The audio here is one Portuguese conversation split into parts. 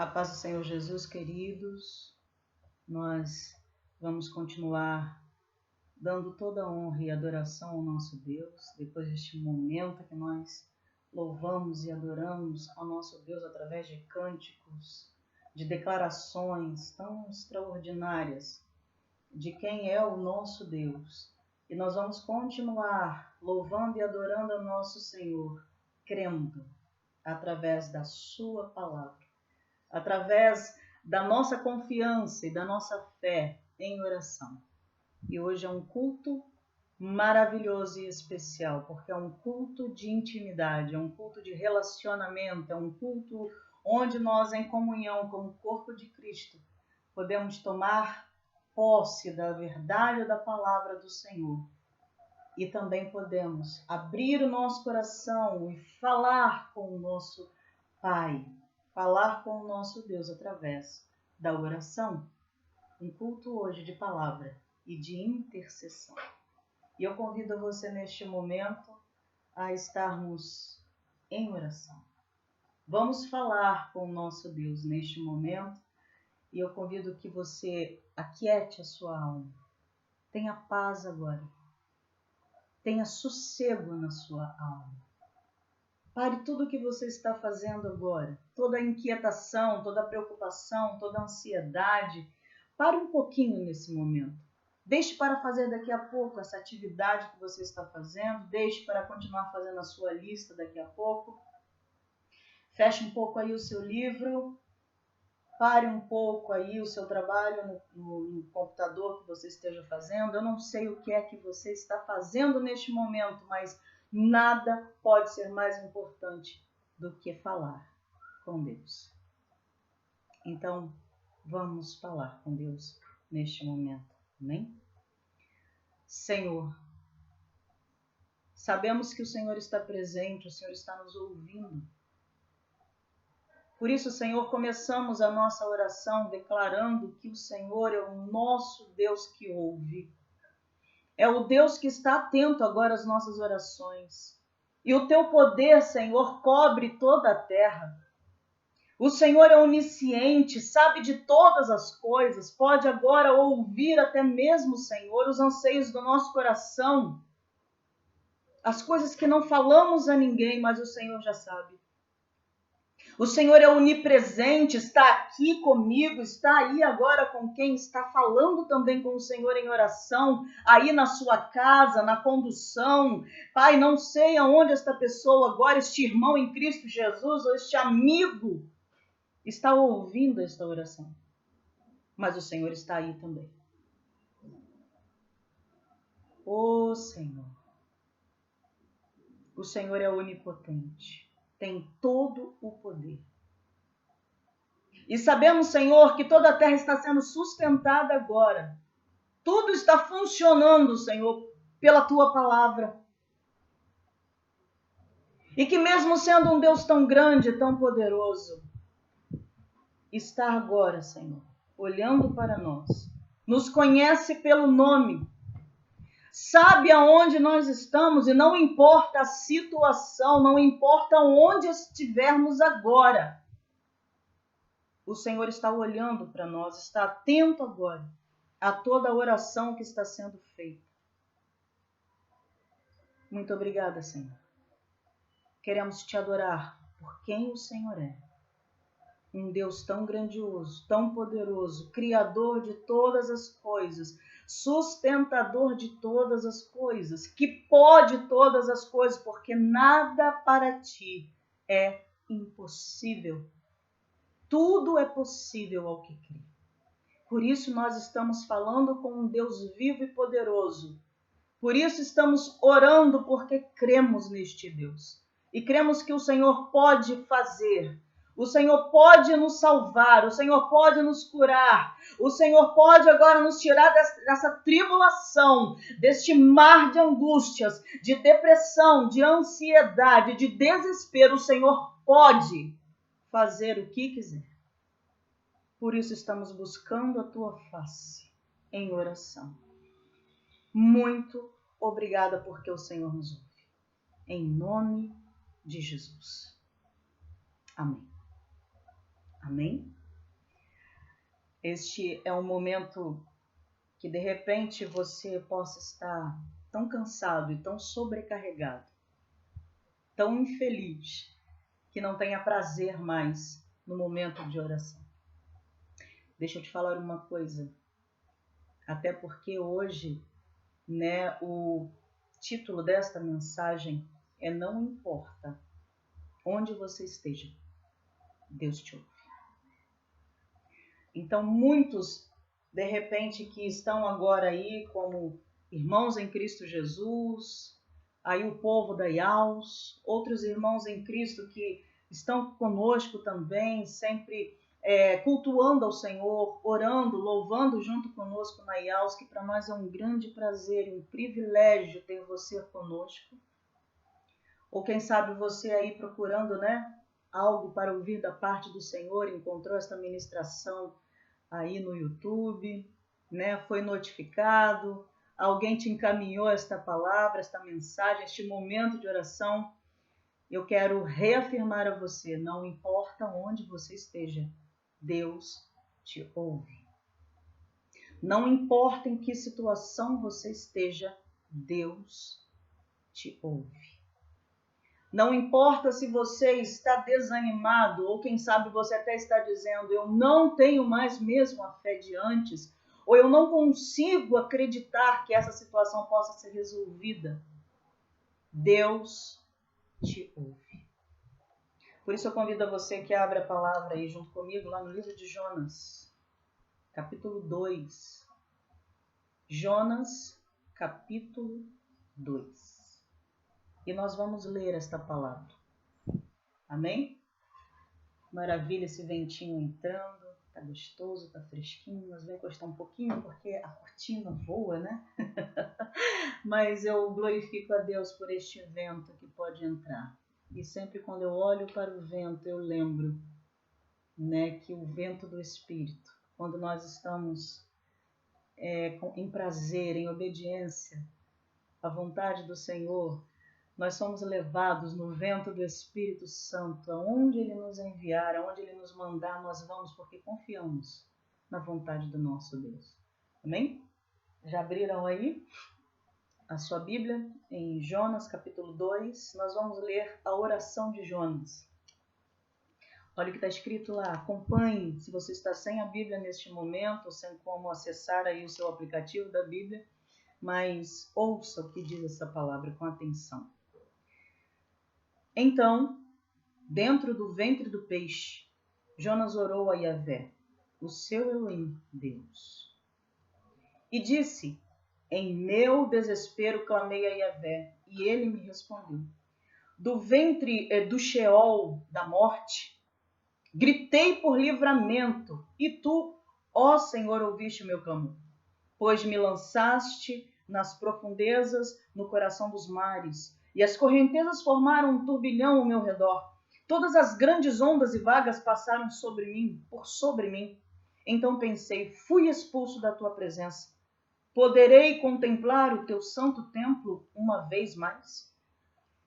A paz do Senhor Jesus, queridos, nós vamos continuar dando toda a honra e adoração ao nosso Deus, depois deste momento que nós louvamos e adoramos ao nosso Deus através de cânticos, de declarações tão extraordinárias de quem é o nosso Deus. E nós vamos continuar louvando e adorando ao nosso Senhor, crendo através da sua palavra, através da nossa confiança e da nossa fé em oração. E hoje é um culto maravilhoso e especial, porque é um culto de intimidade, é um culto de relacionamento, é um culto onde nós, em comunhão com o corpo de Cristo, podemos tomar posse da verdade da palavra do Senhor. E também podemos abrir o nosso coração e falar com o nosso Pai, falar com o nosso Deus através da oração. Um culto hoje de palavra e de intercessão. E eu convido você neste momento a estarmos em oração. Vamos falar com o nosso Deus neste momento e eu convido que você aquiete a sua alma. Tenha paz agora. Tenha sossego na sua alma. Pare tudo o que você está fazendo agora. Toda a inquietação, toda a preocupação, toda a ansiedade. Pare um pouquinho nesse momento. Deixe para fazer daqui a pouco essa atividade que você está fazendo. Deixe para continuar fazendo a sua lista daqui a pouco. Feche um pouco aí o seu livro. Pare um pouco aí o seu trabalho no computador que você esteja fazendo. Eu não sei o que é que você está fazendo neste momento, mas nada pode ser mais importante do que falar com Deus. Então, vamos falar com Deus neste momento. Amém? Senhor, sabemos que o Senhor está presente, o Senhor está nos ouvindo. Por isso, Senhor, começamos a nossa oração declarando que o Senhor é o nosso Deus que ouve. É o Deus que está atento agora às nossas orações. E o teu poder, Senhor, cobre toda a terra. O Senhor é onisciente, sabe de todas as coisas, pode agora ouvir até mesmo, Senhor, os anseios do nosso coração. As coisas que não falamos a ninguém, mas o Senhor já sabe. O Senhor é onipresente, está aqui comigo, está aí agora com quem está falando também com o Senhor em oração, aí na sua casa, na condução. Pai, não sei aonde esta pessoa agora, este irmão em Cristo Jesus, ou este amigo, está ouvindo esta oração. Mas o Senhor está aí também. Ô Senhor, o Senhor é onipotente. Tem todo o poder. E sabemos, Senhor, que toda a terra está sendo sustentada agora. Tudo está funcionando, Senhor, pela Tua palavra. E que mesmo sendo um Deus tão grande, tão poderoso, está agora, Senhor, olhando para nós. Nos conhece pelo nome. Sabe aonde nós estamos e não importa a situação, não importa onde estivermos agora. O Senhor está olhando para nós, está atento agora a toda a oração que está sendo feita. Muito obrigada, Senhor. Queremos te adorar por quem o Senhor é. Um Deus tão grandioso, tão poderoso, Criador de todas as coisas, sustentador de todas as coisas, que pode todas as coisas, porque nada para ti é impossível. Tudo é possível ao que crê. Por isso nós estamos falando com um Deus vivo e poderoso. Por isso estamos orando porque cremos neste Deus. E cremos que o Senhor pode fazer. O Senhor pode nos salvar. O Senhor pode nos curar. O Senhor pode agora nos tirar dessa tribulação, deste mar de angústias, de depressão, de ansiedade, de desespero. O Senhor pode fazer o que quiser. Por isso estamos buscando a tua face em oração. Muito obrigada porque o Senhor nos ouve. Em nome de Jesus. Amém. Amém. Este é um momento que de repente você possa estar tão cansado e tão sobrecarregado, tão infeliz, que não tenha prazer mais no momento de oração. Deixa eu te falar uma coisa, até porque hoje, o título desta mensagem é Não Importa Onde Você Esteja, Deus te ouve. Então, muitos, de repente, que estão agora aí como irmãos em Cristo Jesus, aí o povo da IAUS, outros irmãos em Cristo que estão conosco também, sempre cultuando ao Senhor, orando, louvando junto conosco na IAUS, que para nós é um grande prazer e um privilégio ter você conosco. Ou quem sabe você aí procurando, algo para ouvir da parte do Senhor, encontrou esta ministração aí no YouTube, foi notificado, alguém te encaminhou esta palavra, esta mensagem, este momento de oração. Eu quero reafirmar a você, não importa onde você esteja, Deus te ouve. Não importa em que situação você esteja, Deus te ouve. Não importa se você está desanimado, ou quem sabe você até está dizendo, eu não tenho mais mesmo a fé de antes, ou eu não consigo acreditar que essa situação possa ser resolvida. Deus te ouve. Por isso eu convido a você que abra a palavra aí junto comigo, lá no livro de Jonas, capítulo 2. Jonas, capítulo 2. E nós vamos ler esta palavra. Amém? Maravilha esse ventinho entrando, tá gostoso, tá fresquinho, nós vamos encostar um pouquinho porque a cortina voa, né? Mas eu glorifico a Deus por este vento que pode entrar. E sempre quando eu olho para o vento, eu lembro, que o vento do Espírito, quando nós estamos em prazer, em obediência à vontade do Senhor, nós somos levados no vento do Espírito Santo, aonde Ele nos enviar, aonde Ele nos mandar, nós vamos porque confiamos na vontade do nosso Deus. Amém? Já abriram aí a sua Bíblia em Jonas, capítulo 2? Nós vamos ler a oração de Jonas. Olha o que está escrito lá, acompanhe, se você está sem a Bíblia neste momento, sem como acessar aí o seu aplicativo da Bíblia, mas ouça o que diz essa palavra com atenção. Então, dentro do ventre do peixe, Jonas orou a Yahvé, o seu Elohim, Deus. E disse, em meu desespero clamei a Yahvé, e ele me respondeu. Do ventre do Sheol, da morte, gritei por livramento, e tu, ó Senhor, ouviste o meu clamor. Pois me lançaste nas profundezas, no coração dos mares, e as correntezas formaram um turbilhão ao meu redor. Todas as grandes ondas e vagas passaram por sobre mim. Então pensei, fui expulso da tua presença. Poderei contemplar o teu santo templo uma vez mais?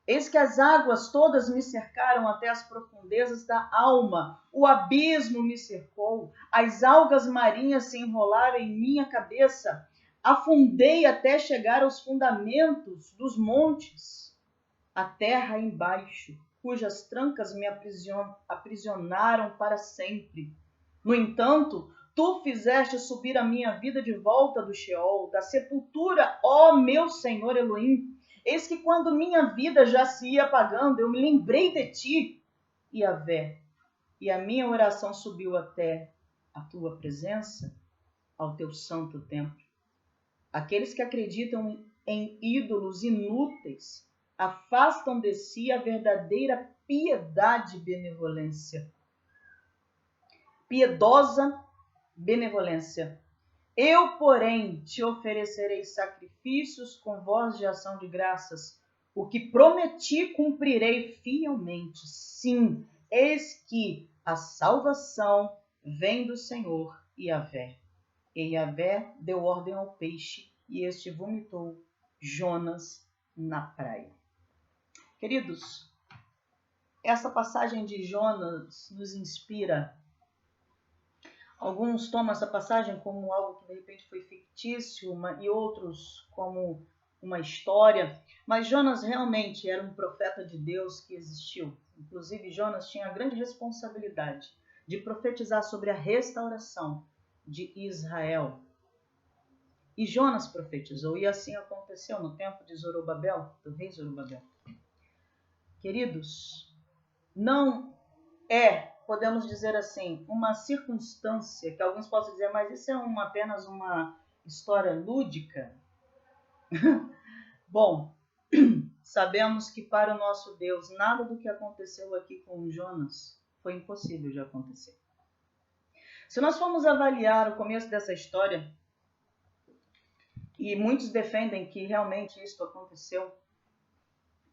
Eis que as águas todas me cercaram até as profundezas da alma. O abismo me cercou. As algas marinhas se enrolaram em minha cabeça. Afundei até chegar aos fundamentos dos montes. A terra embaixo, cujas trancas me aprisionaram para sempre. No entanto, tu fizeste subir a minha vida de volta do Sheol, da sepultura, ó meu Senhor Elohim. Eis que quando minha vida já se ia apagando, eu me lembrei de ti, Yahvé, e a minha oração subiu até a tua presença, ao teu santo templo. Aqueles que acreditam em ídolos inúteis afastam de si a verdadeira piedade e benevolência. Piedosa benevolência. Eu, porém, te oferecerei sacrifícios com voz de ação de graças. O que prometi cumprirei fielmente. Sim, eis que a salvação vem do Senhor Yahvé. E Yahvé deu ordem ao peixe, e este vomitou Jonas na praia. Queridos, essa passagem de Jonas nos inspira Alguns tomam essa passagem como algo que de repente foi fictício e outros como uma história. Mas Jonas realmente era um profeta de Deus que existiu. Inclusive, Jonas tinha a grande responsabilidade de profetizar sobre a restauração de Israel. E Jonas profetizou, e assim aconteceu no tempo de Zorobabel, do rei Zorobabel. Queridos, não é, podemos dizer assim, uma circunstância que alguns possam dizer, mas isso é apenas uma história lúdica. Bom, sabemos que para o nosso Deus, nada do que aconteceu aqui com Jonas foi impossível de acontecer. Se nós formos avaliar o começo dessa história, e muitos defendem que realmente isso aconteceu,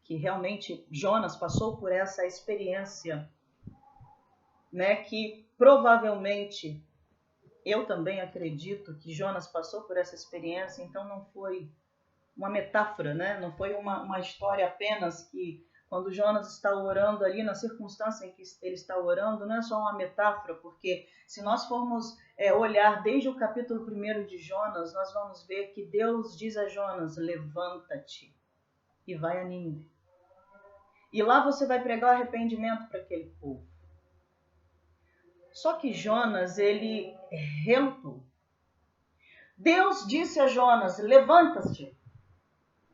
que realmente Jonas passou por essa experiência, né, que provavelmente, eu também acredito que Jonas passou por essa experiência, então não foi uma metáfora, né? Não foi uma história apenas que quando Jonas está orando ali, na circunstância em que ele está orando, não é só uma metáfora, porque se nós formos olhar desde o capítulo 1 de Jonas, nós vamos ver que Deus diz a Jonas, levanta-te e vai a Nínive. E lá você vai pregar o arrependimento para aquele povo. Só que Jonas, ele relutou. Deus disse a Jonas, levanta-te.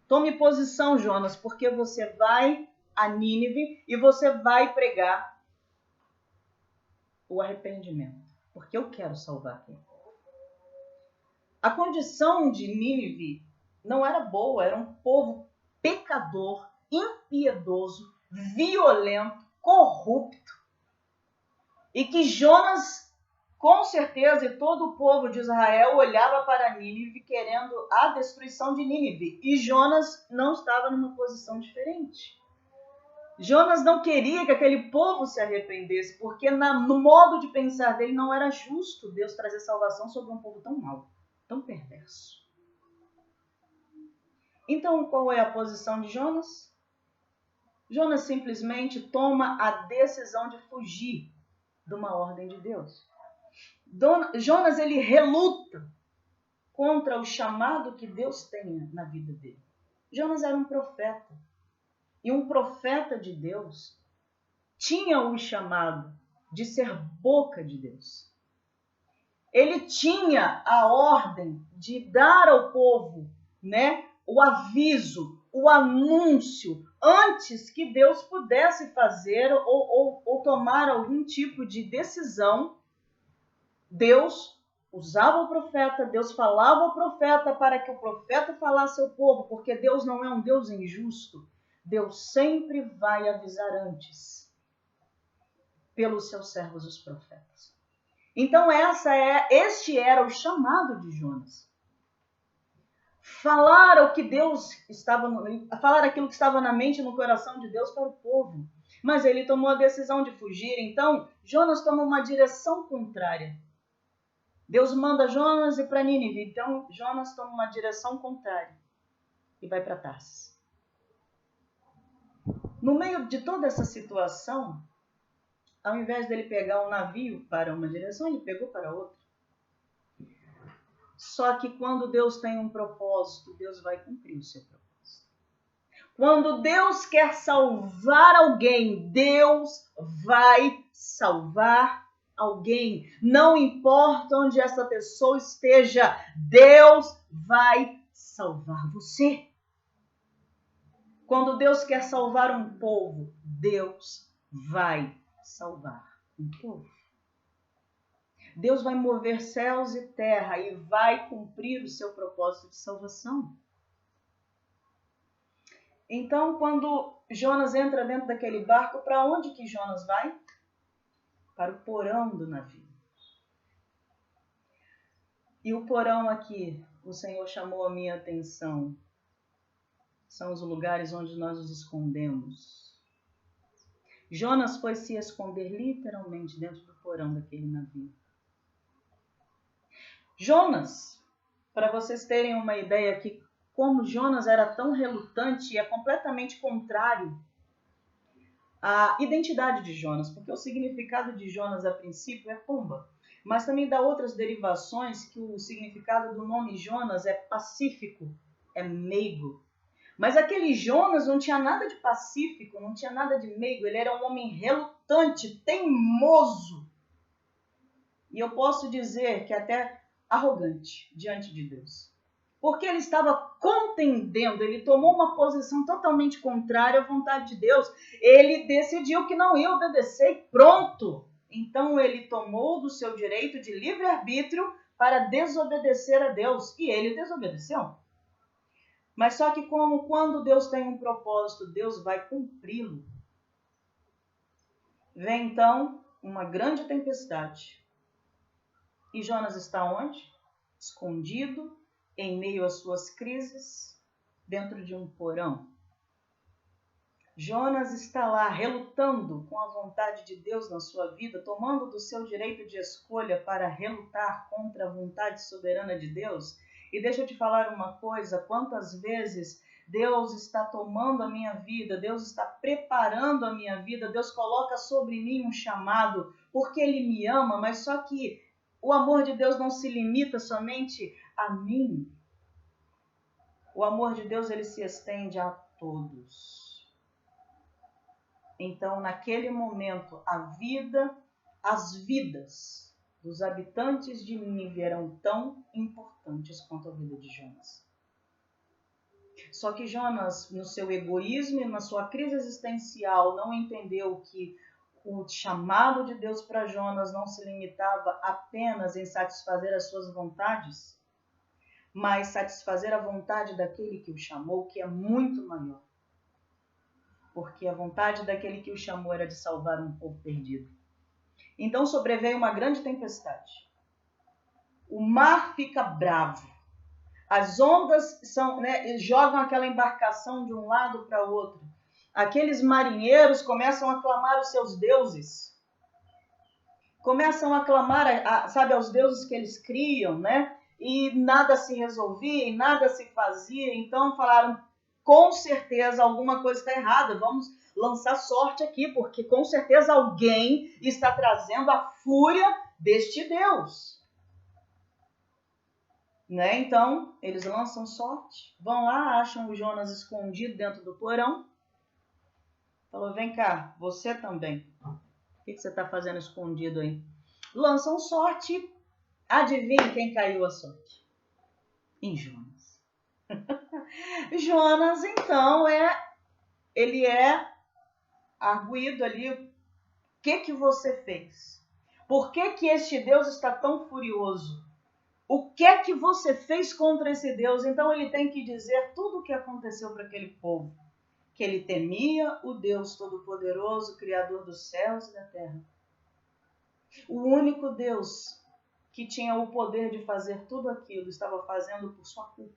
Tome posição, Jonas, porque você vai a Nínive e você vai pregar o arrependimento. Porque eu quero salvar aquele povo. A condição de Nínive não era boa, era um povo pecador, impiedoso, violento, corrupto. E que Jonas, com certeza, e todo o povo de Israel olhava para Nínive querendo a destruição de Nínive. E Jonas não estava numa posição diferente. Jonas não queria que aquele povo se arrependesse, porque no modo de pensar dele não era justo Deus trazer salvação sobre um povo tão mau, tão perverso. Então, qual é a posição de Jonas? Jonas simplesmente toma a decisão de fugir de uma ordem de Deus. Jonas, ele reluta contra o chamado que Deus tem na vida dele. Jonas era um profeta. E um profeta de Deus tinha o chamado de ser boca de Deus. Ele tinha a ordem de dar ao povo, né, o aviso, o anúncio, antes que Deus pudesse fazer ou tomar algum tipo de decisão. Deus usava o profeta, Deus falava ao profeta para que o profeta falasse ao povo, porque Deus não é um Deus injusto. Deus sempre vai avisar antes pelos seus servos, os profetas. Então este era o chamado de Jonas. Falar o que Deus falar aquilo que estava na mente e no coração de Deus para o povo. Mas ele tomou a decisão de fugir, então Jonas toma uma direção contrária. Deus manda Jonas ir para Nínive, então Jonas toma uma direção contrária e vai para Tarsis. No meio de toda essa situação, ao invés dele pegar um navio para uma direção, ele pegou para outra. Só que quando Deus tem um propósito, Deus vai cumprir o seu propósito. Quando Deus quer salvar alguém, Deus vai salvar alguém. Não importa onde essa pessoa esteja, Deus vai salvar você. Quando Deus quer salvar um povo, Deus vai salvar um povo. Deus vai mover céus e terra e vai cumprir o seu propósito de salvação. Então, quando Jonas entra dentro daquele barco, para onde que Jonas vai? Para o porão do navio. E o porão aqui, o Senhor chamou a minha atenção. São os lugares onde nós nos escondemos. Jonas foi se esconder literalmente dentro do porão daquele navio. Jonas, para vocês terem uma ideia aqui, como Jonas era tão relutante e é completamente contrário à identidade de Jonas, porque o significado de Jonas a princípio é pomba. mas também dá outras derivações que o significado do nome Jonas é pacífico, é meigo. Mas aquele Jonas não tinha nada de pacífico, não tinha nada de meigo, ele era um homem relutante, teimoso. E eu posso dizer que até arrogante diante de Deus. Porque ele estava contendendo, ele tomou uma posição totalmente contrária à vontade de Deus. Ele decidiu que não ia obedecer e pronto. Então ele tomou do seu direito de livre-arbítrio para desobedecer a Deus. E ele desobedeceu. Mas só que quando Deus tem um propósito, Deus vai cumpri-lo. Vem então uma grande tempestade. E Jonas está onde? Escondido, em meio às suas crises, dentro de um porão. Jonas está lá relutando com a vontade de Deus na sua vida, tomando do seu direito de escolha para relutar contra a vontade soberana de Deus. E deixa eu te falar uma coisa, quantas vezes Deus está tomando a minha vida, Deus está preparando a minha vida, Deus coloca sobre mim um chamado, porque Ele me ama, mas só que o amor de Deus não se limita somente a mim. O amor de Deus, ele se estende a todos. Então, naquele momento, as vidas dos habitantes de Nínive eram tão importantes quanto a vida de Jonas. Só que Jonas, no seu egoísmo e na sua crise existencial, não entendeu que o chamado de Deus para Jonas não se limitava apenas em satisfazer as suas vontades, mas satisfazer a vontade daquele que o chamou, que é muito maior. Porque a vontade daquele que o chamou era de salvar um povo perdido. Então sobreveio uma grande tempestade. O mar fica bravo. As ondas jogam aquela embarcação de um lado para o outro. Aqueles marinheiros começam a clamar os seus deuses. Começam a clamar, aos deuses que eles criam, né? E nada se resolvia, e nada se fazia. Então falaram, com certeza alguma coisa está errada, vamos lançar sorte aqui, porque com certeza alguém está trazendo a fúria deste Deus. Né? Então, eles lançam sorte, vão lá, acham o Jonas escondido dentro do porão. Falou, vem cá, você também. O que você está fazendo escondido aí? Lançam sorte, adivinha quem caiu a sorte? Em Jonas. Jonas, então, ele é arguído ali. O que você fez? Por que este Deus está tão furioso? O que é que você fez contra esse Deus? Então ele tem que dizer tudo o que aconteceu para aquele povo. Que ele temia o Deus Todo-Poderoso, Criador dos céus e da terra. O único Deus que tinha o poder de fazer tudo aquilo estava fazendo por sua culpa.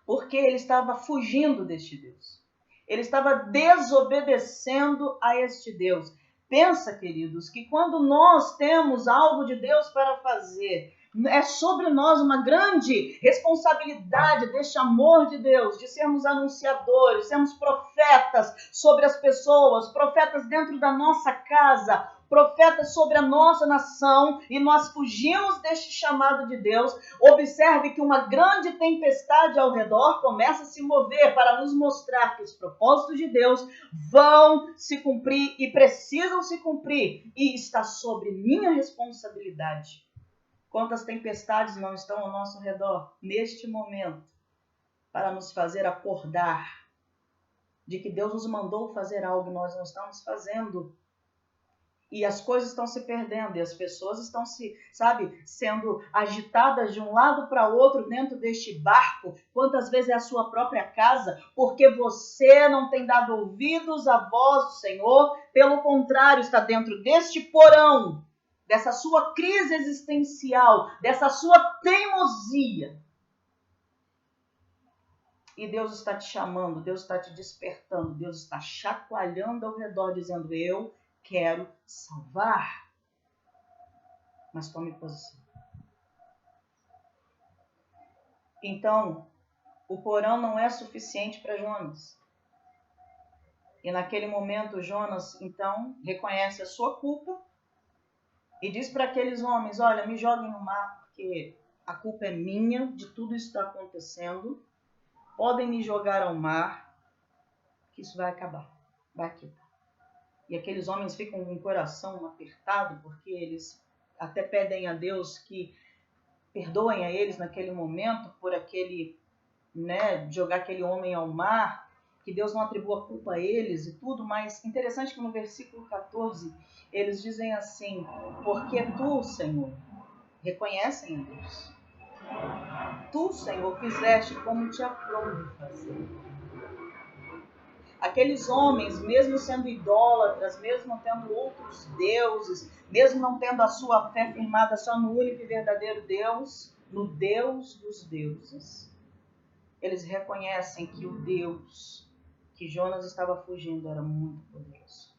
Porque ele estava fugindo deste Deus. Ele estava desobedecendo a este Deus. Pensa, queridos, que quando nós temos algo de Deus para fazer, é sobre nós uma grande responsabilidade deste amor de Deus, de sermos anunciadores, sermos profetas sobre as pessoas, profetas dentro da nossa casa, profetas sobre a nossa nação, e nós fugimos deste chamado de Deus. Observe que uma grande tempestade ao redor começa a se mover para nos mostrar que os propósitos de Deus vão se cumprir e precisam se cumprir, e está sobre minha responsabilidade. Quantas tempestades não estão ao nosso redor neste momento para nos fazer acordar de que Deus nos mandou fazer algo e nós não estamos fazendo. E as coisas estão se perdendo e as pessoas estão sendo agitadas de um lado para outro dentro deste barco. Quantas vezes é a sua própria casa, porque você não tem dado ouvidos à voz do Senhor, pelo contrário, está dentro deste porão, dessa sua crise existencial, dessa sua teimosia. E Deus está te chamando, Deus está te despertando, Deus está chacoalhando ao redor, dizendo, eu quero salvar. Mas tome posição. Então, o porão não é suficiente para Jonas. E naquele momento, Jonas, então, reconhece a sua culpa e diz para aqueles homens, olha, me joguem no mar, porque a culpa é minha de tudo isso que está acontecendo. Podem me jogar ao mar, que isso vai acabar, vai quietar. E aqueles homens ficam com o coração apertado, porque eles até pedem a Deus que perdoem a eles naquele momento por aquele, né, jogar aquele homem ao mar, que Deus não atribua culpa a eles e tudo, mas interessante que no versículo 14 eles dizem assim, porque tu, Senhor, reconhecem a Deus, tu, Senhor, fizeste como te aprouve fazer. Aqueles homens, mesmo sendo idólatras, mesmo tendo outros deuses, mesmo não tendo a sua fé firmada só no único e verdadeiro Deus, no Deus dos deuses, eles reconhecem que o Deus que Jonas estava fugindo era muito poderoso.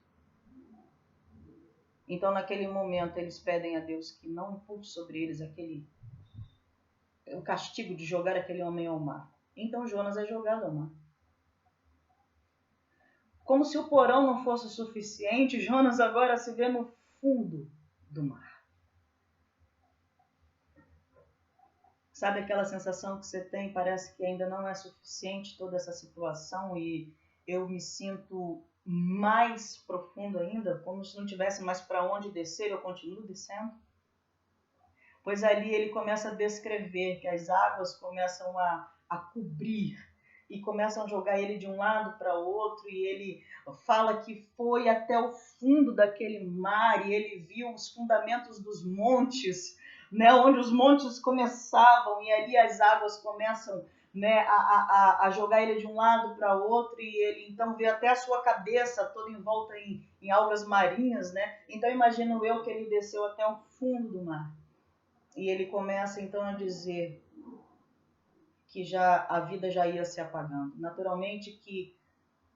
Então, naquele momento, eles pedem a Deus que não impute sobre eles o castigo de jogar aquele homem ao mar. Então, Jonas é jogado ao mar. Como se o porão não fosse suficiente, Jonas agora se vê no fundo do mar. Sabe aquela sensação que você tem? Parece que ainda não é suficiente toda essa situação e eu me sinto mais profundo ainda, como se não tivesse mais para onde descer, eu continuo descendo. Pois ali ele começa a descrever que as águas começam a cobrir e começam a jogar ele de um lado para outro, e ele fala que foi até o fundo daquele mar e ele viu os fundamentos dos montes, né, onde os montes começavam, e ali as águas começam, né, a jogar ele de um lado para outro, e ele então vê até a sua cabeça toda envolta em algas marinhas, né? Então imagino eu que ele desceu até o fundo do mar. E ele começa então a dizer que a vida já ia se apagando. Naturalmente que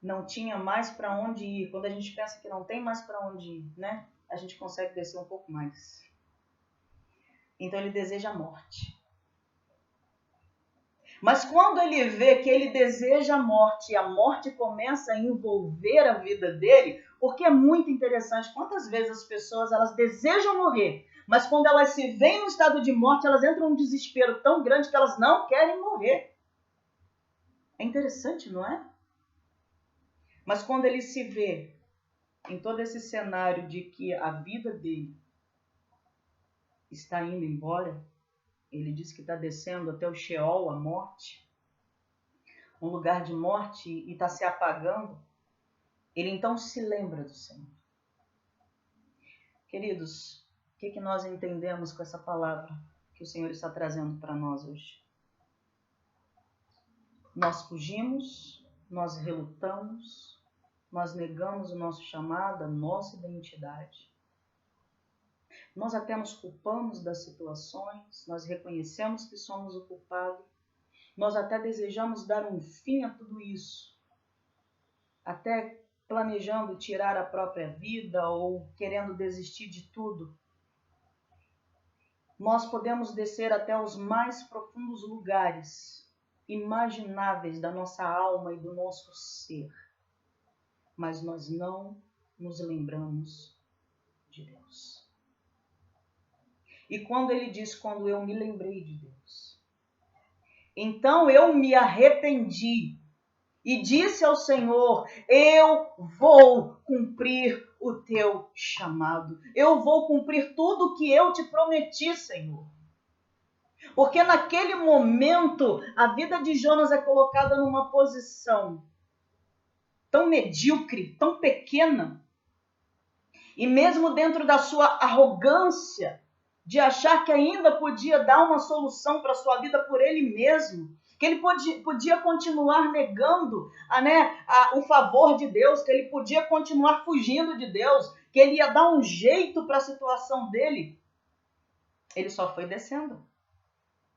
não tinha mais para onde ir. Quando a gente pensa que não tem mais para onde ir, né? A gente consegue descer um pouco mais. Então ele deseja a morte. Mas quando ele vê que ele deseja a morte e a morte começa a envolver a vida dele, porque é muito interessante, quantas vezes as pessoas elas desejam morrer, mas quando elas se veem no estado de morte, elas entram num desespero tão grande que elas não querem morrer. É interessante, não é? Mas quando ele se vê em todo esse cenário de que a vida dele está indo embora, ele diz que está descendo até o Sheol, a morte, um lugar de morte, e está se apagando, ele então se lembra do Senhor. Queridos, o que nós entendemos com essa palavra que o Senhor está trazendo para nós hoje? Nós fugimos, nós relutamos, nós negamos o nosso chamado, a nossa identidade. Nós até nos culpamos das situações, nós reconhecemos que somos o culpado, nós até desejamos dar um fim a tudo isso, até planejando tirar a própria vida ou querendo desistir de tudo. Nós podemos descer até os mais profundos lugares imagináveis da nossa alma e do nosso ser, mas nós não nos lembramos de Deus. E quando ele diz, quando eu me lembrei de Deus, então eu me arrependi e disse ao Senhor, eu vou cumprir o teu chamado. Eu vou cumprir tudo o que eu te prometi, Senhor. Porque naquele momento, a vida de Jonas é colocada numa posição tão medíocre, tão pequena. E mesmo dentro da sua arrogância, de achar que ainda podia dar uma solução para a sua vida por ele mesmo, que ele podia continuar negando o favor de Deus, que ele podia continuar fugindo de Deus, que ele ia dar um jeito para a situação dele, ele só foi descendo.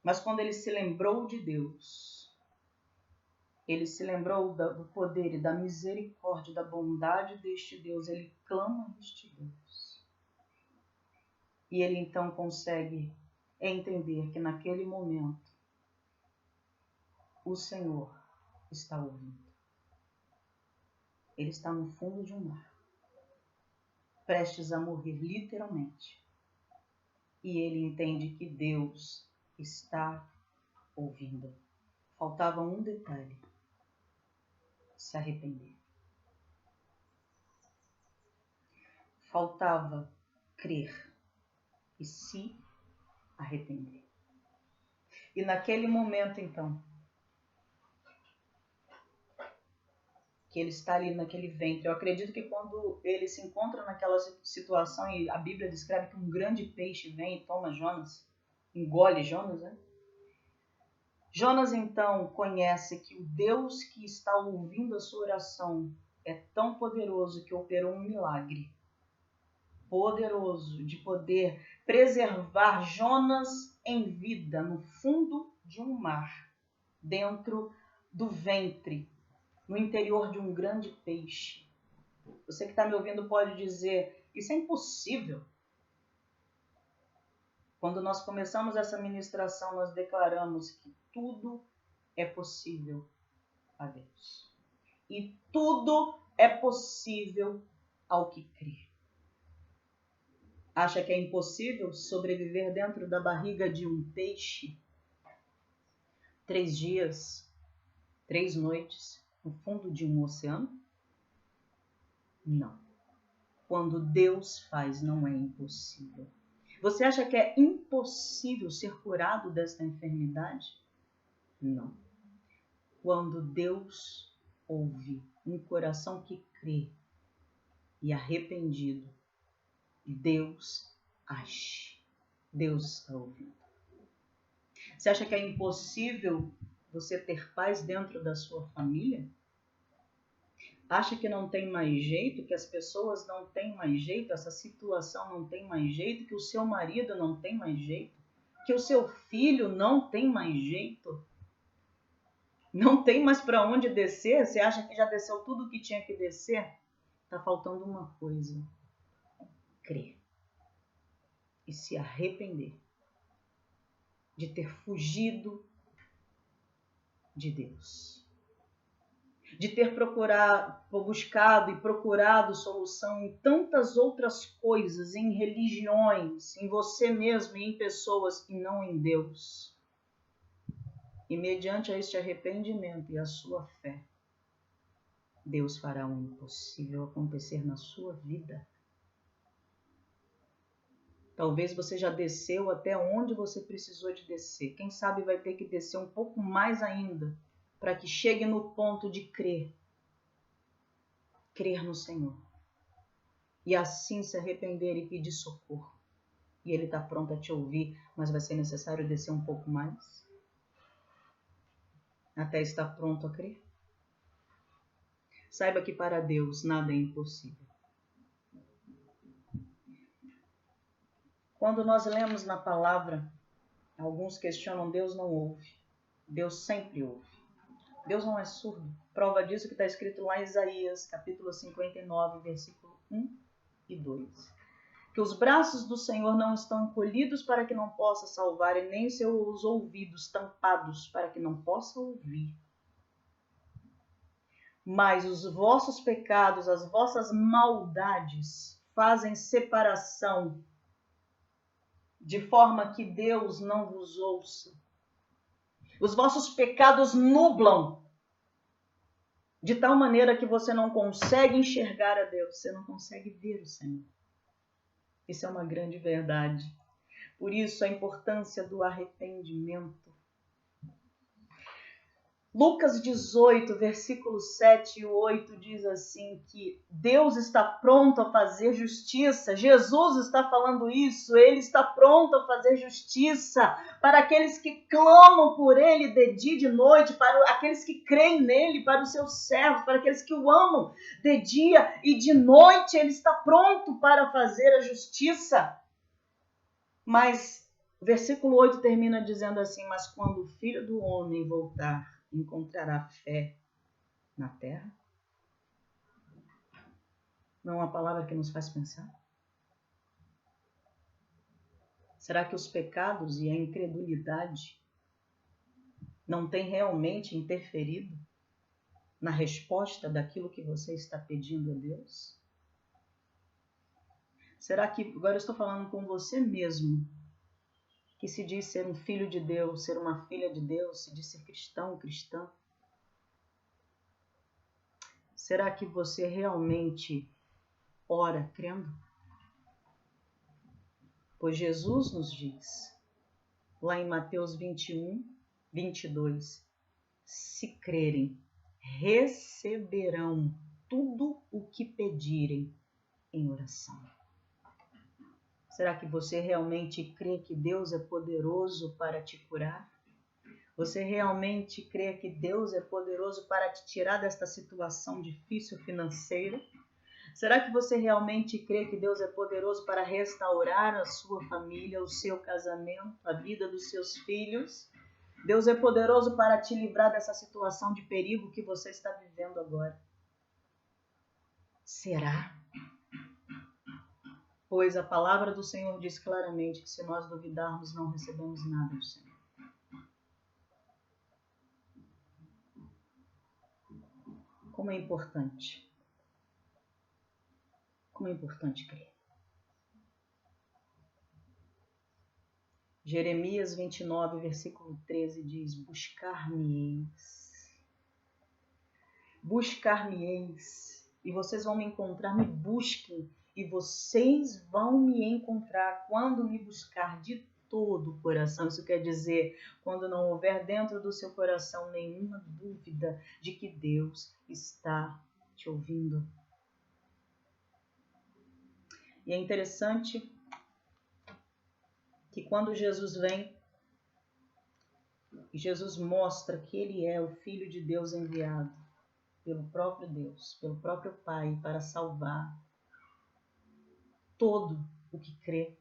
Mas quando ele se lembrou de Deus, ele se lembrou do poder e da misericórdia, da bondade deste Deus, ele clama a este Deus. E ele então consegue entender que naquele momento o Senhor está ouvindo. Ele está no fundo de um mar, prestes a morrer literalmente. e ele entende que Deus está ouvindo. Faltava um detalhe: se arrepender. Faltava crer e se arrepender. E naquele momento, então, que ele está ali naquele ventre, eu acredito que quando ele se encontra naquela situação, e a Bíblia descreve que um grande peixe vem e toma Jonas, engole Jonas, né? Jonas, então, conhece que o Deus que está ouvindo a sua oração é tão poderoso que operou um milagre poderoso de poder preservar Jonas em vida no fundo de um mar, dentro do ventre, no interior de um grande peixe. Você que está me ouvindo pode dizer, isso é impossível. Quando nós começamos essa ministração, nós declaramos que tudo é possível a Deus. E tudo é possível ao que crê. Acha que é impossível sobreviver dentro da barriga de um peixe 3 dias, 3 noites, no fundo de um oceano? Não. Quando Deus faz, não é impossível. Você acha que é impossível ser curado desta enfermidade? Não. Quando Deus ouve um coração que crê e arrependido, Deus age. Deus está ouvindo. Você acha que é impossível você ter paz dentro da sua família? Acha que não tem mais jeito, que as pessoas não têm mais jeito, essa situação não tem mais jeito, que o seu marido não tem mais jeito, que o seu filho não tem mais jeito? Não tem mais para onde descer? Você acha que já desceu tudo o que tinha que descer? Está faltando uma coisa: crer e se arrepender de ter fugido de Deus, de ter buscado e procurado solução em tantas outras coisas, em religiões, em você mesmo e em pessoas e não em Deus. E mediante a este arrependimento e a sua fé, Deus fará o impossível acontecer na sua vida. Talvez você já desceu até onde você precisou de descer. Quem sabe vai ter que descer um pouco mais ainda, para que chegue no ponto de crer. Crer no Senhor. E assim se arrepender e pedir socorro. E Ele está pronto a te ouvir, mas vai ser necessário descer um pouco mais, até estar pronto a crer. Saiba que para Deus nada é impossível. Quando nós lemos na palavra, alguns questionam: Deus não ouve. Deus sempre ouve. Deus não é surdo. Prova disso que está escrito lá em Isaías, capítulo 59, versículo 1 e 2. Que os braços do Senhor não estão encolhidos para que não possa salvar, e nem seus ouvidos tampados para que não possa ouvir. Mas os vossos pecados, as vossas maldades, fazem separação, de forma que Deus não vos ouça. Os vossos pecados nublam, de tal maneira que você não consegue enxergar a Deus, você não consegue ver o Senhor. Isso é uma grande verdade. Por isso a importância do arrependimento. Lucas 18, versículos 7 e 8 diz assim que Deus está pronto a fazer justiça. Jesus está falando isso, Ele está pronto a fazer justiça para aqueles que clamam por Ele de dia e de noite, para aqueles que creem nele, para os seus servos, para aqueles que o amam de dia e de noite. Ele está pronto para fazer a justiça. Mas o versículo 8 termina dizendo assim: mas quando o Filho do Homem voltar, encontrará fé na terra? Não é uma palavra que nos faz pensar? Será que os pecados e a incredulidade não têm realmente interferido na resposta daquilo que você está pedindo a Deus? Será que, agora eu estou falando com você mesmo, que se diz ser um filho de Deus, ser uma filha de Deus, se diz ser cristão, cristã? Será que você realmente ora crendo? Pois Jesus nos diz, lá em Mateus 21, 22, se crerem, receberão tudo o que pedirem em oração. Será que você realmente crê que Deus é poderoso para te curar? Você realmente crê que Deus é poderoso para te tirar desta situação difícil financeira? Será que você realmente crê que Deus é poderoso para restaurar a sua família, o seu casamento, a vida dos seus filhos? Deus é poderoso para te livrar dessa situação de perigo que você está vivendo agora. Será? Pois a palavra do Senhor diz claramente que se nós duvidarmos, não recebemos nada do Senhor. Como é importante. Como é importante crer. Jeremias 29, versículo 13 diz: buscar-me-eis, e vocês vão me encontrar, me busquem, e vocês vão me encontrar quando me buscar de todo o coração. Isso quer dizer, quando não houver dentro do seu coração nenhuma dúvida de que Deus está te ouvindo. E é interessante que quando Jesus vem, Jesus mostra que ele é o Filho de Deus enviado pelo próprio Deus, pelo próprio Pai, para salvar todo o que crê.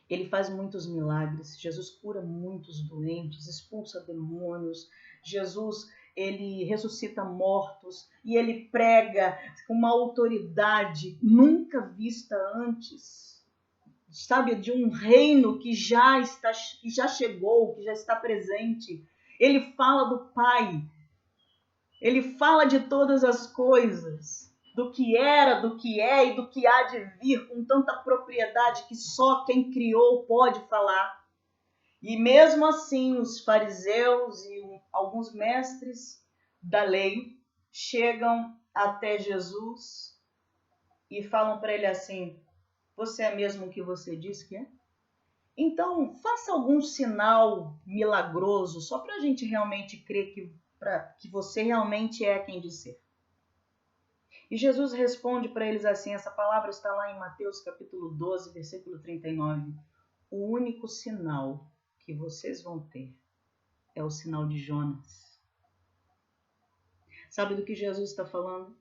Ele faz muitos milagres, Jesus cura muitos doentes, expulsa demônios, Jesus, ele ressuscita mortos e ele prega com uma autoridade nunca vista antes, sabe, de um reino que já chegou, que já está presente. Ele fala do Pai, ele fala de todas as coisas, do que era, do que é e do que há de vir, com tanta propriedade que só quem criou pode falar. E mesmo assim, os fariseus e alguns mestres da lei chegam até Jesus e falam para ele assim: você é mesmo o que você diz que é? Então, faça algum sinal milagroso, só para a gente realmente crer que você realmente é quem diz ser. E Jesus responde para eles assim, essa palavra está lá em Mateus capítulo 12, versículo 39. O único sinal que vocês vão ter é o sinal de Jonas. Sabe do que Jesus está falando?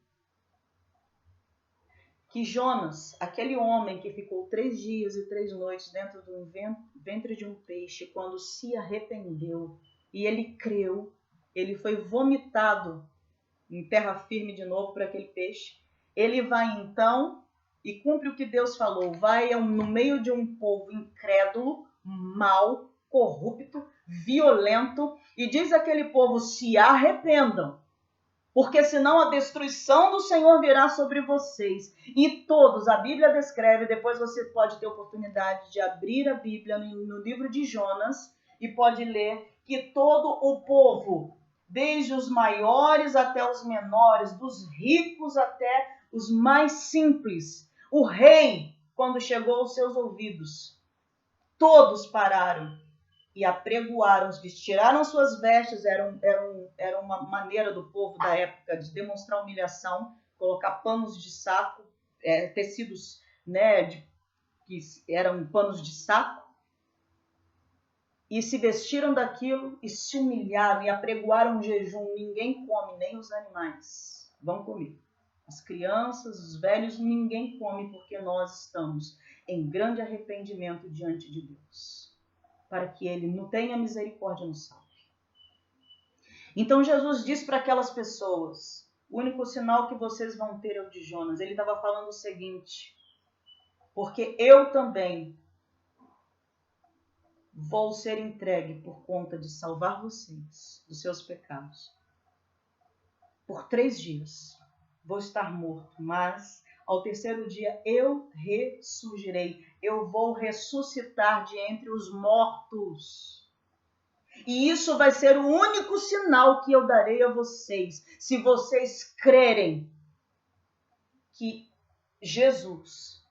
Que Jonas, aquele homem que ficou 3 dias e 3 noites dentro do ventre de um peixe, quando se arrependeu e ele creu, ele foi vomitado em terra firme de novo para aquele peixe. Ele vai então e cumpre o que Deus falou, vai no meio de um povo incrédulo, mau, corrupto, violento, e diz àquele povo: se arrependam, porque senão a destruição do Senhor virá sobre vocês. E todos, a Bíblia descreve, depois você pode ter oportunidade de abrir a Bíblia no livro de Jonas e pode ler que todo o povo, desde os maiores até os menores, dos ricos até os mais simples, o rei, quando chegou aos seus ouvidos, todos pararam e apregoaram, tiraram suas vestes, era uma maneira do povo da época de demonstrar humilhação, colocar panos de saco, tecidos, né, que eram panos de saco, e se vestiram daquilo e se humilharam e apregoaram um jejum. Ninguém come, nem os animais vão comer. As crianças, os velhos, ninguém come, porque nós estamos em grande arrependimento diante de Deus, para que ele não tenha misericórdia no salve. Então Jesus disse para aquelas pessoas: o único sinal que vocês vão ter é o de Jonas. Ele estava falando o seguinte: porque eu também vou ser entregue por conta de salvar vocês dos seus pecados. Por 3 dias vou estar morto, mas ao terceiro dia eu ressurgirei. eu vou ressuscitar de entre os mortos. E isso vai ser o único sinal que eu darei a vocês, se vocês crerem que Jesus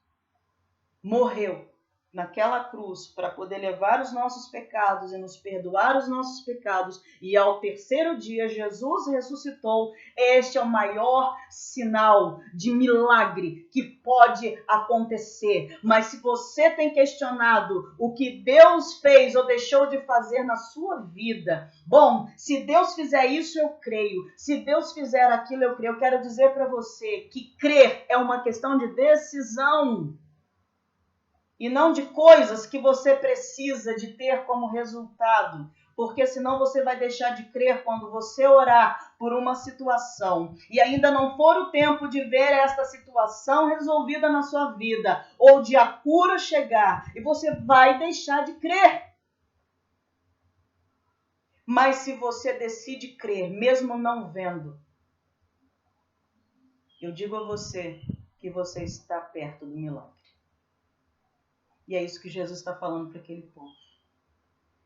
morreu naquela cruz para poder levar os nossos pecados e nos perdoar os nossos pecados, e ao terceiro dia Jesus ressuscitou. Este é o maior sinal de milagre que pode acontecer. Mas se você tem questionado o que Deus fez ou deixou de fazer na sua vida, bom, se Deus fizer isso, eu creio. Se Deus fizer aquilo, eu creio. Eu quero dizer para você que crer é uma questão de decisão. E não de coisas que você precisa de ter como resultado. Porque senão você vai deixar de crer quando você orar por uma situação e ainda não for o tempo de ver esta situação resolvida na sua vida, ou de a cura chegar, e você vai deixar de crer. Mas se você decide crer, mesmo não vendo, eu digo a você que você está perto do milagre. E é isso que Jesus está falando para aquele povo.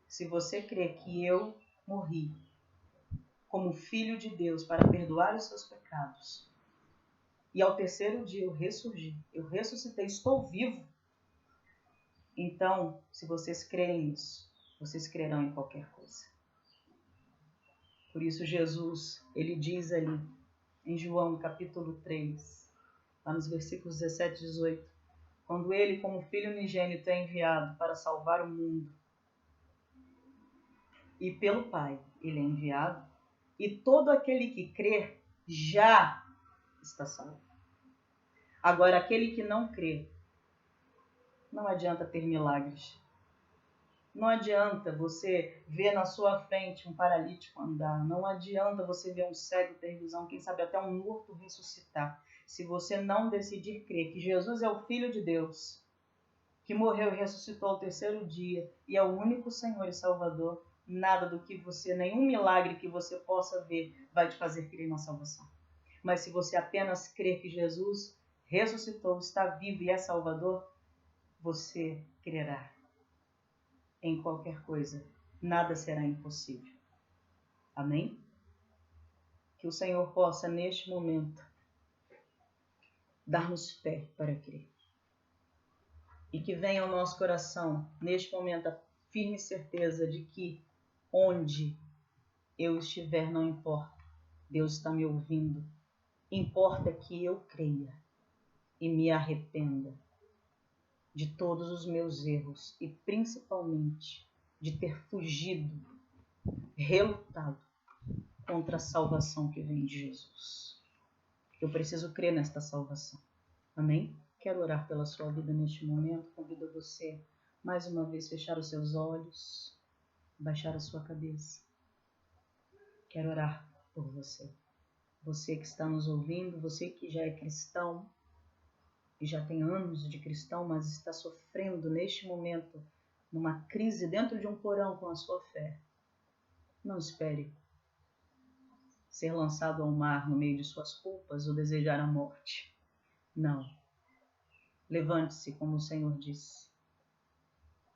Se você crê que eu morri como filho de Deus para perdoar os seus pecados, e ao terceiro dia eu ressurgi, eu ressuscitei, estou vivo, então, se vocês creem nisso, vocês crerão em qualquer coisa. Por isso Jesus, ele diz ali, em João capítulo 3, lá nos versículos 17 e 18, quando ele, como filho unigênito, é enviado para salvar o mundo, e pelo Pai ele é enviado, e todo aquele que crer já está salvo. Agora, aquele que não crê, não adianta ter milagres. Não adianta você ver na sua frente um paralítico andar. Não adianta você ver um cego ter visão, quem sabe até um morto ressuscitar. Se você não decidir crer que Jesus é o Filho de Deus, que morreu e ressuscitou ao terceiro dia e é o único Senhor e Salvador, nada do que você, nenhum milagre que você possa ver vai te fazer crer na salvação. Mas se você apenas crer que Jesus ressuscitou, está vivo e é Salvador, você crerá em qualquer coisa. Nada será impossível. Amém? Que o Senhor possa, neste momento, dar-nos fé para crer. E que venha ao nosso coração, neste momento, a firme certeza de que onde eu estiver, não importa. Deus está me ouvindo. Importa que eu creia e me arrependa de todos os meus erros e principalmente de ter fugido, relutado contra a salvação que vem de Jesus. Eu preciso crer nesta salvação. Amém? Quero orar pela sua vida neste momento. Convido você, mais uma vez, a fechar os seus olhos, baixar a sua cabeça. Quero orar por você. Você que está nos ouvindo, você que já é cristão, e já tem anos de cristão, mas está sofrendo neste momento numa crise dentro de um porão com a sua fé. Não espere ser lançado ao mar no meio de suas culpas ou desejar a morte. Não. Levante-se, como o Senhor disse.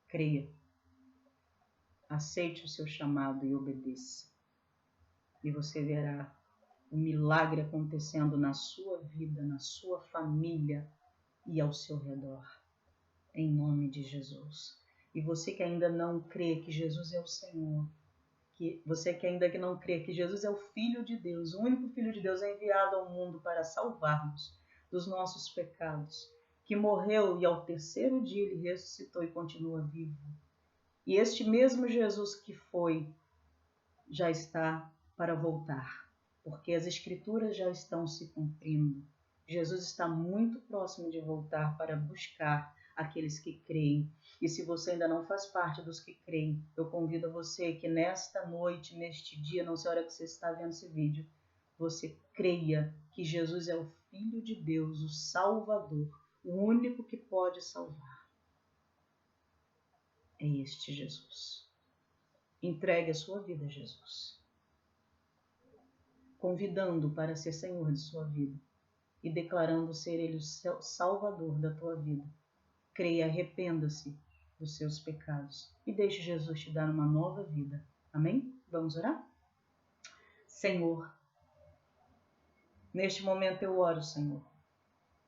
Creia. Aceite o seu chamado e obedeça. E você verá o milagre acontecendo na sua vida, na sua família e ao seu redor. Em nome de Jesus. E você que ainda não crê que Jesus é o Senhor, você que ainda não crê que Jesus é o Filho de Deus, o único Filho de Deus enviado ao mundo para salvar-nos dos nossos pecados, que morreu e ao terceiro dia ele ressuscitou e continua vivo. E este mesmo Jesus que foi, já está para voltar, porque as Escrituras já estão se cumprindo. Jesus está muito próximo de voltar para buscar aqueles que creem. E se você ainda não faz parte dos que creem, eu convido a você que nesta noite, neste dia, não sei a hora que você está vendo esse vídeo, você creia que Jesus é o Filho de Deus, o Salvador, o único que pode salvar. É este Jesus. Entregue a sua vida a Jesus, convidando para ser Senhor de sua vida e declarando ser Ele o Salvador da tua vida. creia, arrependa-se dos seus pecados e deixe Jesus te dar uma nova vida. Amém? Vamos orar? Senhor, neste momento eu oro, Senhor,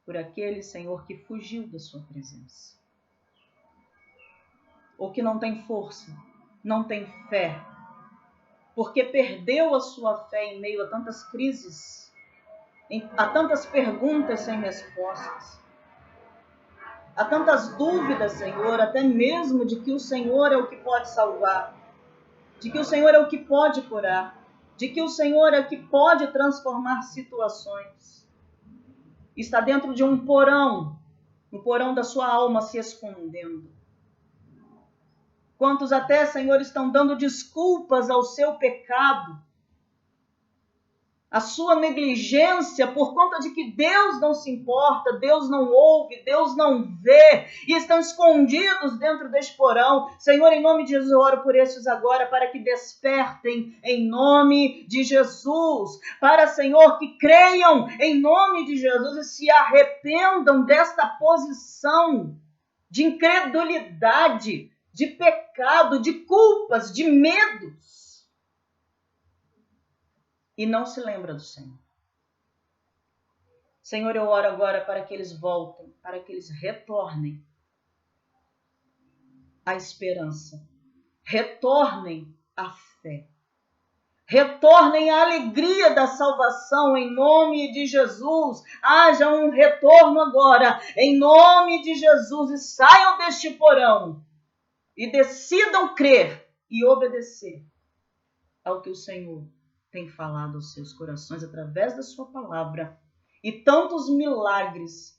por aquele, Senhor, que fugiu da sua presença, ou que não tem força, não tem fé, porque perdeu a sua fé em meio a tantas crises, a tantas perguntas sem respostas, a tantas dúvidas, Senhor, até mesmo de que o Senhor é o que pode salvar, de que o Senhor é o que pode curar, de que o Senhor é o que pode transformar situações. Está dentro de um porão, no porão da sua alma se escondendo. Quantos até, Senhor, estão dando desculpas ao seu pecado, a sua negligência, por conta de que Deus não se importa, Deus não ouve, Deus não vê, e estão escondidos dentro deste porão. Senhor, em nome de Jesus, eu oro por estes agora, para que despertem em nome de Jesus, para, Senhor, que creiam em nome de Jesus e se arrependam desta posição de incredulidade, de pecado, de culpas, de medos, e não se lembra do Senhor. Senhor, eu oro agora para que eles voltem, para que eles retornem à esperança, retornem à fé, retornem à alegria da salvação em nome de Jesus. Haja um retorno agora em nome de Jesus e saiam deste porão e decidam crer e obedecer ao que o Senhor tem falado aos seus corações através da sua palavra. E tantos milagres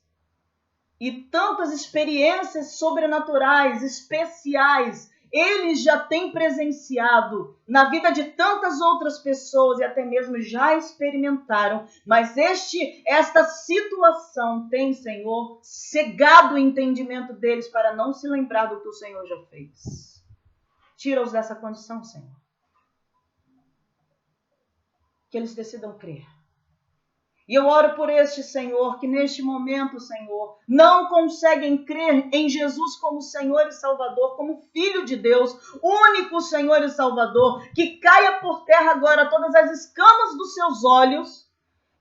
e tantas experiências sobrenaturais, especiais, eles já têm presenciado na vida de tantas outras pessoas e até mesmo já experimentaram. Mas esta situação tem, Senhor, cegado o entendimento deles para não se lembrar do que o Senhor já fez. Tira-os dessa condição, Senhor. Que eles decidam crer. E eu oro por este, Senhor, que neste momento, Senhor, não conseguem crer em Jesus como Senhor e Salvador, como Filho de Deus, único Senhor e Salvador, que caia por terra agora todas as escamas dos seus olhos,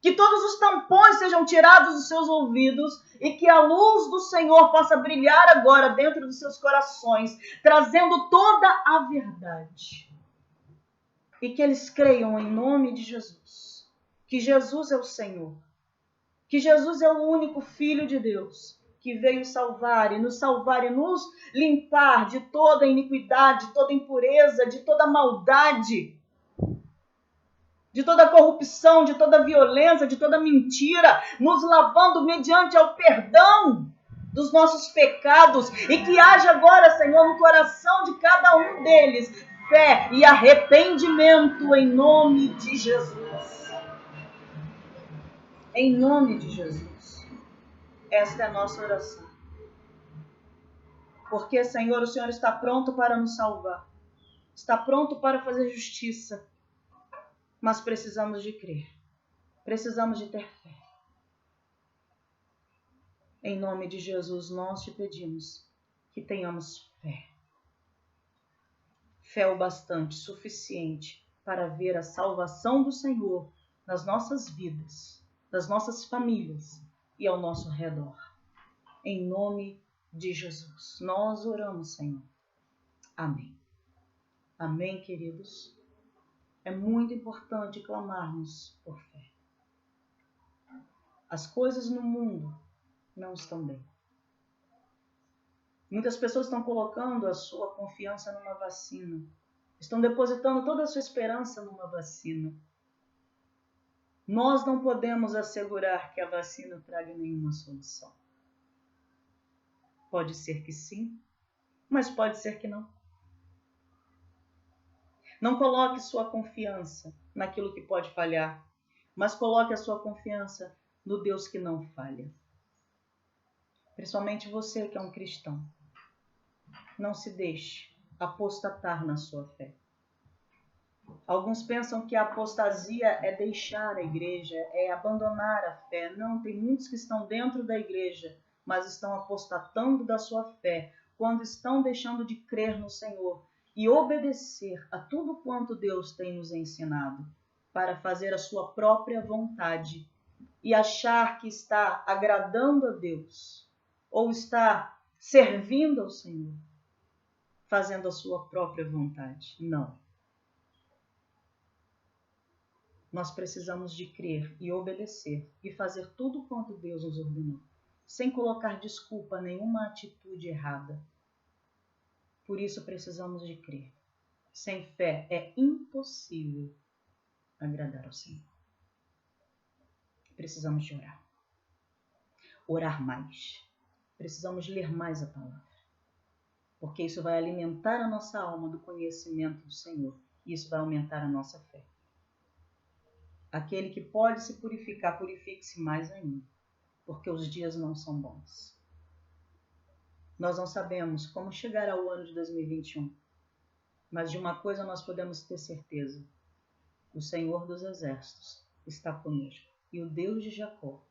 que todos os tampões sejam tirados dos seus ouvidos e que a luz do Senhor possa brilhar agora dentro dos seus corações, trazendo toda a verdade. E que eles creiam em nome de Jesus, que Jesus é o Senhor, que Jesus é o único Filho de Deus, que veio salvar e nos limpar de toda iniquidade, de toda impureza, de toda maldade, de toda corrupção, de toda violência, de toda mentira, nos lavando mediante ao perdão dos nossos pecados, e que haja agora, Senhor, no coração de cada um deles fé e arrependimento em nome de Jesus. Em nome de Jesus. Esta é a nossa oração. Porque, Senhor, o Senhor está pronto para nos salvar. Está pronto para fazer justiça. Mas precisamos de crer. Precisamos de ter fé. Em nome de Jesus, nós te pedimos que tenhamos fé. Fé o bastante, suficiente para ver a salvação do Senhor nas nossas vidas, nas nossas famílias e ao nosso redor. Em nome de Jesus, nós oramos, Senhor. Amém. Amém, queridos. É muito importante clamarmos por fé. As coisas no mundo não estão bem. Muitas pessoas estão colocando a sua confiança numa vacina. Estão depositando toda a sua esperança numa vacina. Nós não podemos assegurar que a vacina traga nenhuma solução. Pode ser que sim, mas pode ser que não. Não coloque sua confiança naquilo que pode falhar, mas coloque a sua confiança no Deus que não falha. Principalmente você que é um cristão. Não se deixe apostatar na sua fé. Alguns pensam que a apostasia é deixar a igreja, é abandonar a fé. Não, tem muitos que estão dentro da igreja, mas estão apostatando da sua fé, quando estão deixando de crer no Senhor e obedecer a tudo quanto Deus tem nos ensinado, para fazer a sua própria vontade e achar que está agradando a Deus ou está servindo ao Senhor, fazendo a sua própria vontade. Não. Nós precisamos de crer e obedecer e fazer tudo quanto Deus nos ordenou, sem colocar desculpa a nenhuma atitude errada. Por isso precisamos de crer. Sem fé é impossível agradar ao Senhor. Precisamos de orar. Orar mais. Precisamos ler mais a palavra. Porque isso vai alimentar a nossa alma do conhecimento do Senhor. E isso vai aumentar a nossa fé. Aquele que pode se purificar, purifique-se mais ainda. Porque os dias não são bons. Nós não sabemos como chegar ao ano de 2021. Mas de uma coisa nós podemos ter certeza. O Senhor dos Exércitos está conosco. E o Deus de Jacó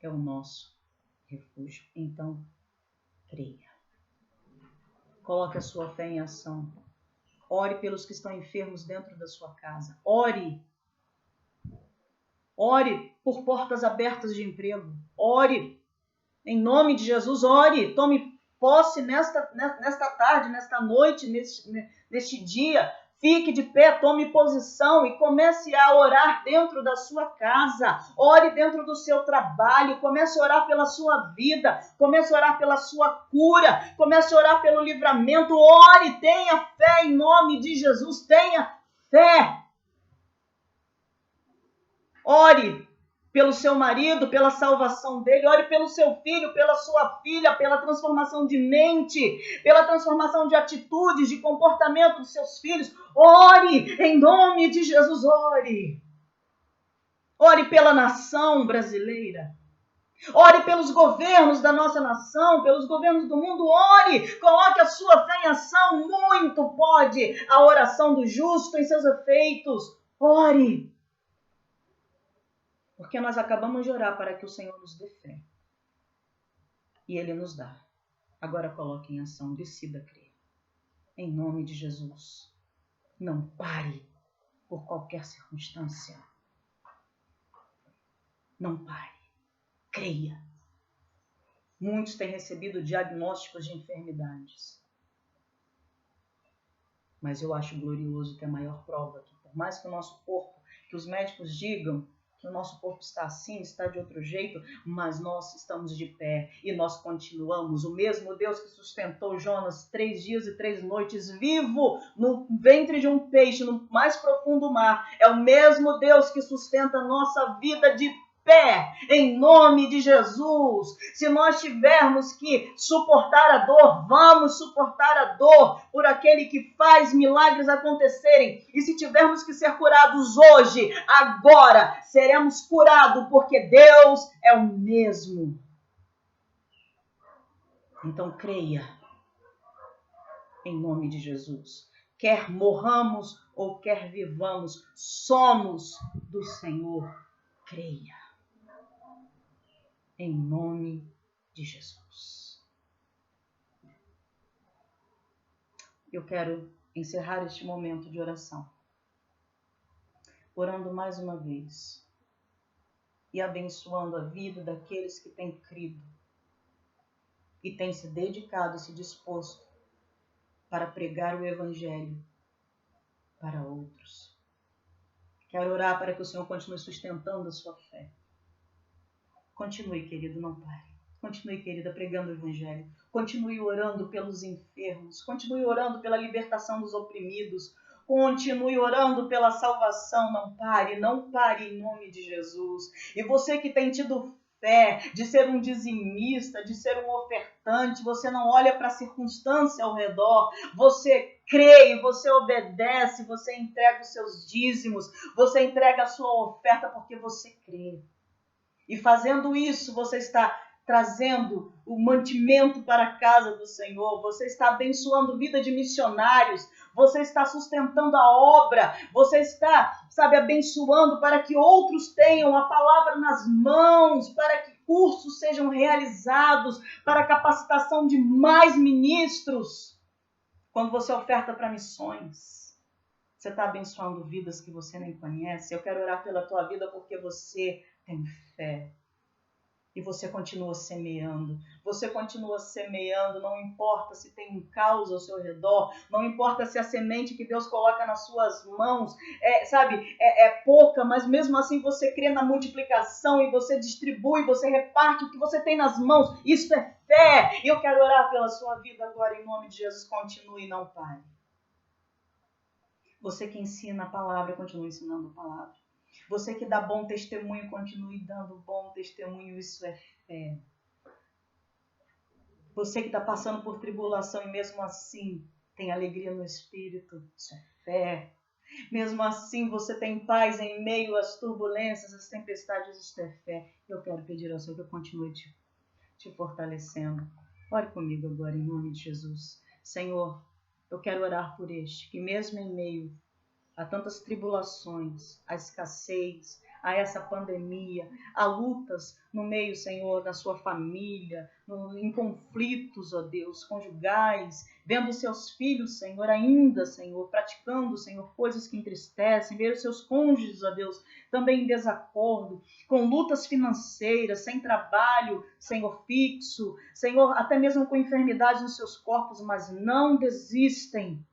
é o nosso refúgio. Então, creia. Coloque a sua fé em ação. Ore pelos que estão enfermos dentro da sua casa. Ore. Ore por portas abertas de emprego. Ore. Em nome de Jesus, ore. Tome posse nesta tarde, nesta noite, neste dia. Fique de pé, tome posição e comece a orar dentro da sua casa. Ore dentro do seu trabalho. Comece a orar pela sua vida. Comece a orar pela sua cura. Comece a orar pelo livramento. Ore, tenha fé em nome de Jesus. Tenha fé. Ore pelo seu marido, pela salvação dele. Ore pelo seu filho, pela sua filha, pela transformação de mente, pela transformação de atitudes, de comportamento dos seus filhos. Ore em nome de Jesus, ore. Ore pela nação brasileira. Ore pelos governos da nossa nação, pelos governos do mundo. Ore, coloque a sua fé em ação. Muito pode a oração do justo em seus efeitos. Ore. Porque nós acabamos de orar para que o Senhor nos dê fé. E Ele nos dá. Agora coloque em ação, decida crer. Em nome de Jesus. Não pare por qualquer circunstância. Não pare. Creia. Muitos têm recebido diagnósticos de enfermidades. Mas eu acho glorioso que a maior prova, que por mais que o nosso corpo, que os médicos digam que o nosso corpo está assim, está de outro jeito, mas nós estamos de pé e nós continuamos. O mesmo Deus que sustentou Jonas 3 dias e 3 noites vivo no ventre de um peixe, no mais profundo mar, é o mesmo Deus que sustenta a nossa vida de pé, em nome de Jesus. Se nós tivermos que suportar a dor, vamos suportar a dor por aquele que faz milagres acontecerem. E se tivermos que ser curados hoje, agora, seremos curados, porque Deus é o mesmo. Então creia, em nome de Jesus. Quer morramos ou quer vivamos, somos do Senhor. Creia. Em nome de Jesus. Eu quero encerrar este momento de oração, orando mais uma vez e abençoando a vida daqueles que têm crido e têm se dedicado e se disposto para pregar o Evangelho para outros. Quero orar para que o Senhor continue sustentando a sua fé. Continue, querido, não pare. Continue, querida, pregando o Evangelho. Continue orando pelos enfermos. Continue orando pela libertação dos oprimidos. Continue orando pela salvação. Não pare em nome de Jesus. E você que tem tido fé de ser um dizimista, de ser um ofertante, você não olha para a circunstância ao redor. Você crê, você obedece, você entrega os seus dízimos, você entrega a sua oferta porque você crê. E fazendo isso, você está trazendo o mantimento para a casa do Senhor, você está abençoando a vida de missionários, você está sustentando a obra, você está, abençoando para que outros tenham a palavra nas mãos, para que cursos sejam realizados para a capacitação de mais ministros. Quando você oferta para missões, você está abençoando vidas que você nem conhece. Eu quero orar pela tua vida porque você tem fé. E você continua semeando. Você continua semeando, não importa se tem um caos ao seu redor, não importa se a semente que Deus coloca nas suas mãos é pouca, mas mesmo assim você crê na multiplicação e você distribui, você reparte o que você tem nas mãos. Isso é fé. E eu quero orar pela sua vida agora, em nome de Jesus. Continue e não pare. Você que ensina a palavra, continue ensinando a palavra. Você que dá bom testemunho, continue dando bom testemunho, isso é fé. Você que está passando por tribulação e mesmo assim tem alegria no Espírito, isso é fé. Mesmo assim você tem paz em meio às turbulências, às tempestades, isso é fé. Eu quero pedir ao Senhor que eu continue te fortalecendo. Ore comigo agora em nome de Jesus. Senhor, eu quero orar por este, que mesmo em meio a tantas tribulações, a escassez, a essa pandemia, a lutas no meio, Senhor, da sua família, em conflitos, ó Deus, conjugais, vendo seus filhos, Senhor, ainda, Senhor, praticando, Senhor, coisas que entristecem, ver os seus cônjuges, ó Deus, também em desacordo, com lutas financeiras, sem trabalho, Senhor, fixo, Senhor, até mesmo com enfermidades nos seus corpos, mas não desistem.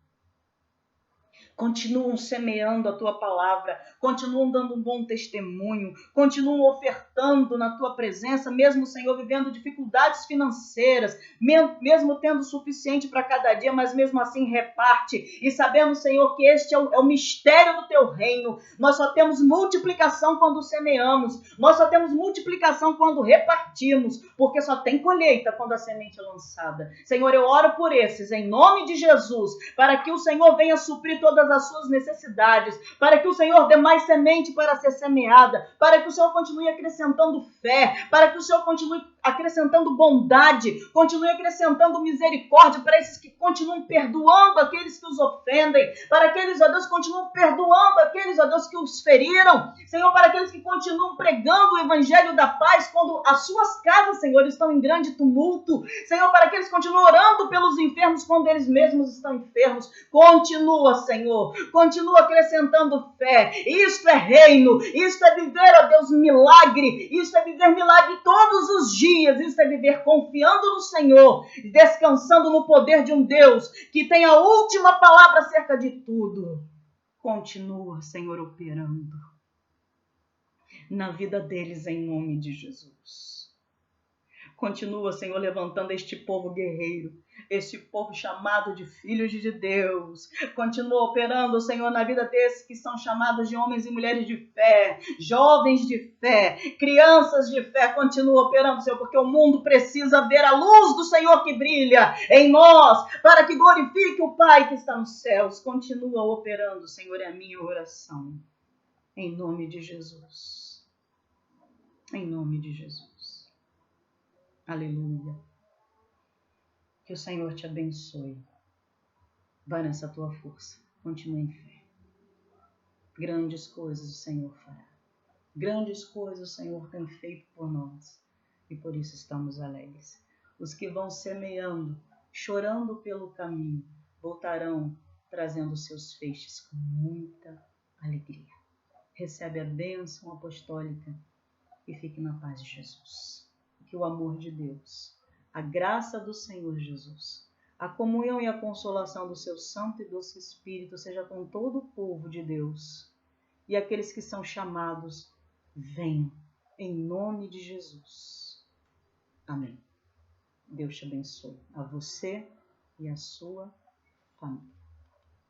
Continuam semeando a tua palavra, continuam dando um bom testemunho, continuam ofertando na tua presença, mesmo, Senhor, vivendo dificuldades financeiras, mesmo tendo o suficiente para cada dia, mas mesmo assim reparte. E sabemos, Senhor, que este é o mistério do teu reino. Nós só temos multiplicação quando semeamos, nós só temos multiplicação quando repartimos, porque só tem colheita quando a semente é lançada. Senhor, eu oro por esses, em nome de Jesus, para que o Senhor venha suprir todas as suas necessidades, para que o Senhor dê mais semente para ser semeada, para que o Senhor continue acrescentando fé, para que o Senhor continue acrescentando bondade, continue acrescentando misericórdia para esses que continuam perdoando aqueles que os ofendem, para aqueles, ó Deus, que continuam perdoando aqueles, ó Deus, que os feriram, Senhor, para aqueles que continuam pregando o evangelho da paz quando as suas casas, Senhor, estão em grande tumulto, Senhor, para aqueles que continuam orando pelos enfermos quando eles mesmos estão enfermos. Continua, Senhor, continua acrescentando fé. Isto é reino, isto é viver, ó Deus, milagre, isto é viver milagre todos os dias, isto é viver confiando no Senhor, descansando no poder de um Deus que tem a última palavra acerca de tudo. Continua, Senhor, operando na vida deles em nome de Jesus. Continua, Senhor, levantando este povo guerreiro, este povo chamado de filhos de Deus. Continua operando, Senhor, na vida desses que são chamados de homens e mulheres de fé, jovens de fé, crianças de fé. Continua operando, Senhor, porque o mundo precisa ver a luz do Senhor que brilha em nós, para que glorifique o Pai que está nos céus. Continua operando, Senhor, é a minha oração. Em nome de Jesus. Em nome de Jesus. Aleluia. Que o Senhor te abençoe. Vai nessa tua força. Continue em fé. Grandes coisas o Senhor fará. Grandes coisas o Senhor tem feito por nós. E por isso estamos alegres. Os que vão semeando, chorando pelo caminho, voltarão trazendo seus feixes com muita alegria. Recebe a bênção apostólica e fique na paz de Jesus. Que o amor de Deus, a graça do Senhor Jesus, a comunhão e a consolação do seu Santo e Doce Espírito seja com todo o povo de Deus. E aqueles que são chamados, venham, em nome de Jesus. Amém. Deus te abençoe, a você e a sua família.